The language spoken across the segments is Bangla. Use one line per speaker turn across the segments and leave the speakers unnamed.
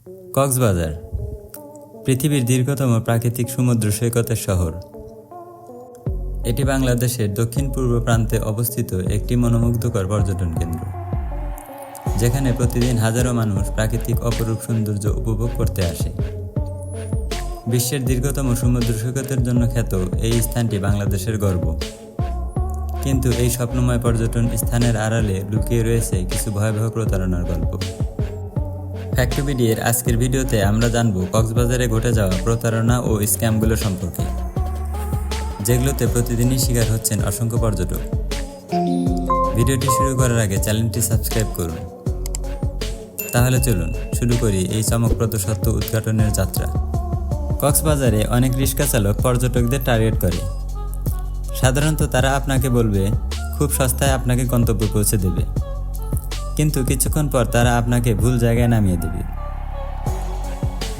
কক্সবাজার পৃথিবীর দীর্ঘতম প্রাকৃতিক সমুদ্র সৈকতের শহর। এটি বাংলাদেশের দক্ষিণ পূর্ব প্রান্তে অবস্থিত একটি মনোমুগ্ধকর পর্যটন কেন্দ্র, যেখানে প্রতিদিন হাজারো মানুষ প্রাকৃতিক অপরূপ সৌন্দর্য উপভোগ করতে আসে। বিশ্বের দীর্ঘতম সমুদ্র সৈকতের জন্য খ্যাত এই স্থানটি বাংলাদেশের গর্ব, কিন্তু এই স্বপ্নময় পর্যটন স্থানের আড়ালে লুকিয়ে রয়েছে কিছু ভয়াবহ প্রতারণার গল্প। ফ্যাক্টবিডির আজকের ভিডিওতে আমরা জানব কক্সবাজারে ঘটে যাওয়া প্রতারণা ও স্ক্যামগুলো সম্পর্কে, যেগুলোতে প্রতিদিনই শিকার হচ্ছেন অসংখ্য পর্যটক। ভিডিওটি শুরু করার আগে চ্যানেলটি সাবস্ক্রাইব করুন। তাহলে চলুন শুরু করি এই চমকপ্রদ সত্য উদ্ঘাটনের যাত্রা। কক্সবাজারে অনেক রিক্সা চালক পর্যটকদের টার্গেট করে। সাধারণত তারা আপনাকে বলবে খুব সস্তায় আপনাকে গন্তব্যে পৌঁছে দেবে, কিন্তু কিছুক্ষণ পর তারা আপনাকে ভুল জায়গায় নামিয়ে দেবে,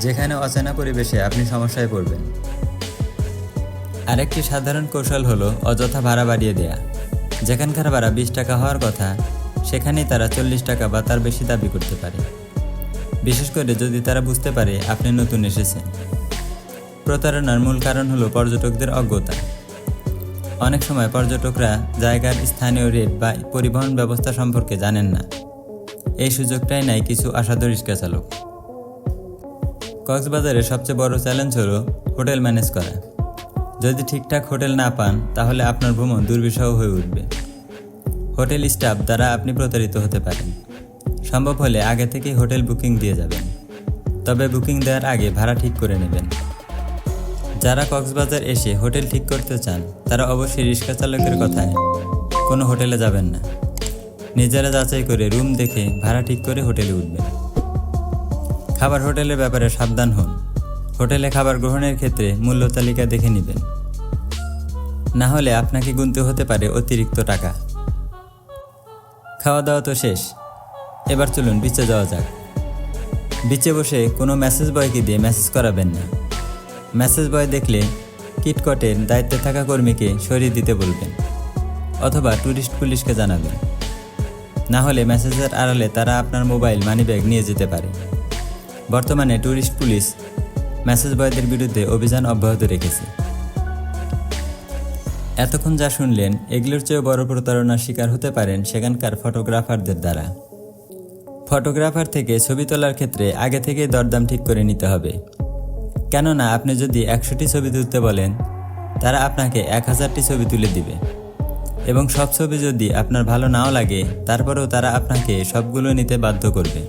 যেখানে অচেনা পরিবেশে আপনি সমস্যায় পড়বেন। আরেকটি সাধারণ কৌশল হলো অযথা ভাড়া বাড়িয়ে দেয়া। যেখানকার ভাড়া 20 টাকা হওয়ার কথা, সেখানেই তারা 40 টাকা বা তার বেশি দাবি করতে পারে, বিশেষ করে যদি তারা বুঝতে পারে আপনি নতুন এসেছেন। প্রতারণার মূল কারণ হলো পর্যটকদের অজ্ঞতা। অনেক সময় পর্যটকরা জায়গার স্থানীয় রেট বা পরিবহন ব্যবস্থা সম্পর্কে জানেন না। এই সুযোগটাই নেয় কিছু অসাধু রিক্সা চালক। কক্সবাজারের সবচেয়ে বড় চ্যালেঞ্জ হলো হোটেল ম্যানেজ করা। যদি ঠিকঠাক হোটেল না পান, তাহলে আপনার ভ্রমণ দুর্বিষহ হয়ে উঠবে। হোটেল স্টাফ দ্বারা আপনি প্রতারিত হতে পারেন। সম্ভব হলে আগে থেকেই হোটেল বুকিং দিয়ে যাবেন, তবে বুকিং দেওয়ার আগে ভাড়া ঠিক করে নেবেন। যারা কক্সবাজার এসে হোটেল ঠিক করতে চান, তারা অবশ্যই রিক্সা চালকের কথায় কোনো হোটেলে যাবেন না। নিজেরা যাচাই করে রুম দেখে ভাড়া ঠিক করে হোটেলে উঠবেন। খাবার হোটেলের ব্যাপারে সাবধান হন। হোটেলে খাবার গ্রহণের ক্ষেত্রে মূল্য তালিকা দেখে নেবেন, না হলে আপনাকে গুনতে হতে পারে অতিরিক্ত টাকা। খাওয়া দাওয়া তো শেষ, এবার চলুন বিচে যাওয়া যাক। বিচে বসে কোনো মেসেজ বয়কে দিয়ে মেসেজ করাবেন না। মেসেজ বয় দেখলে কিটকটের দায়িত্বে থাকা কর্মীকে সরিয়ে দিতে বলবেন, অথবা ট্যুরিস্ট পুলিশকে জানাবেন। না হলে মেসেজের আড়ালে তারা আপনার মোবাইল মানিব্যাগ নিয়ে যেতে পারে। বর্তমানে ট্যুরিস্ট পুলিশ মেসেজ বয়দের বিরুদ্ধে অভিযান অব্যাহত রেখেছে। এতক্ষণ যা শুনলেন, এগুলোর চেয়েও বড় প্রতারণার শিকার হতে পারেন সেখানকার ফটোগ্রাফারদের দ্বারা। ফটোগ্রাফার থেকে ছবি তোলার ক্ষেত্রে আগে থেকেই দরদাম ঠিক করে নিতে হবে, কেননা আপনি যদি 100টি ছবি তুলতে বলেন, তারা আপনাকে 1000টি ছবি তুলে দিবে, এবং সব ছবি যদি আপনার ভালো নাও লাগে, তারপরেও তারা আপনাকে সবগুলো নিতে বাধ্য করবে।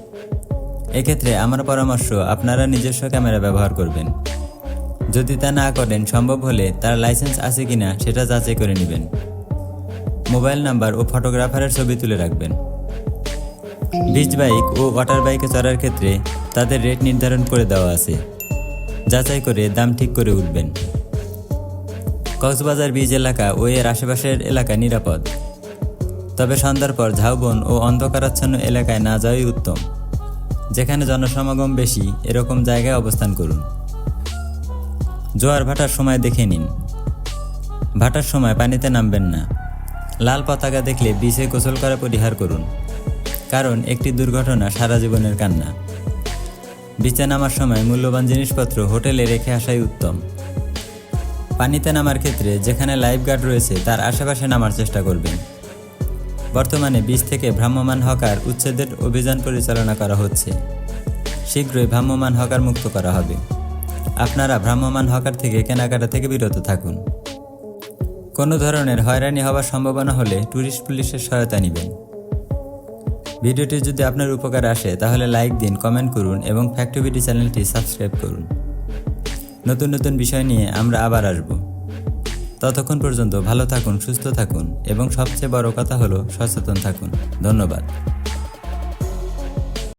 এক্ষেত্রে আমার পরামর্শ, আপনারা নিজস্ব ক্যামেরা ব্যবহার করবেন। যদি তা না করেন, সম্ভব হলে তার লাইসেন্স আছে কিনা সেটা যাচাই করে নেবেন। মোবাইল নাম্বার ও ফটোগ্রাফারের ছবি তুলে রাখবেন। বিচ বাইক ও ওয়াটার বাইকে চড়ার ক্ষেত্রে তাদের রেট নির্ধারণ করে দেওয়া আছে, যাচাই করে দাম ঠিক করে উঠবেন। কক্সবাজার বিচ এলাকা ও এর আশেপাশের এলাকা নিরাপদ, তবে সন্ধ্যার পর ঝাউবন ও অন্ধকারাচ্ছন্ন এলাকায় না যাওয়াই উত্তম। যেখানে জনসমাগম বেশি, এরকম জায়গায় অবস্থান করুন। জোয়ার ভাটার সময় দেখে নিন। ভাটার সময় পানিতে নামবেন না। লাল পতাকা দেখলে বিচে গোসল করা পরিহার করুন, কারণ একটি দুর্ঘটনা সারা জীবনের কান্না। বিচে নামার সময় মূল্যবান জিনিসপত্র হোটেলে রেখে আসাই উত্তম। পানিতে নামার ক্ষেত্রে যেখানে লাইফ গার্ড রয়েছে তার আশেপাশে নামার চেষ্টা করবেন। বর্তমানে বিচ থেকে ভ্রাম্যমাণ হকার উচ্ছেদের অভিযান পরিচালনা করা হচ্ছে। শীঘ্রই ভ্রাম্যমাণ হকার মুক্ত করা হবে। আপনারা ভ্রাম্যমাণ হকার থেকে কেনাকাটা থেকে বিরত থাকুন। কোনো ধরনের হয়রানি হওয়ার সম্ভাবনা হলে ট্যুরিস্ট পুলিশের সহায়তা নেবেন। ভিডিওটি যদি আপনার উপকার আসে, তাহলে লাইক দিন, কমেন্ট করুন এবং ফ্যাক্টবিডি চ্যানেলটি সাবস্ক্রাইব করুন। নতুন নতুন বিষয় নিয়ে আমরা আবার আসব। ততক্ষণ পর্যন্ত ভালো থাকুন, সুস্থ থাকুন এবং সবচেয়ে বড় কথা হলো সচেতন থাকুন। ধন্যবাদ।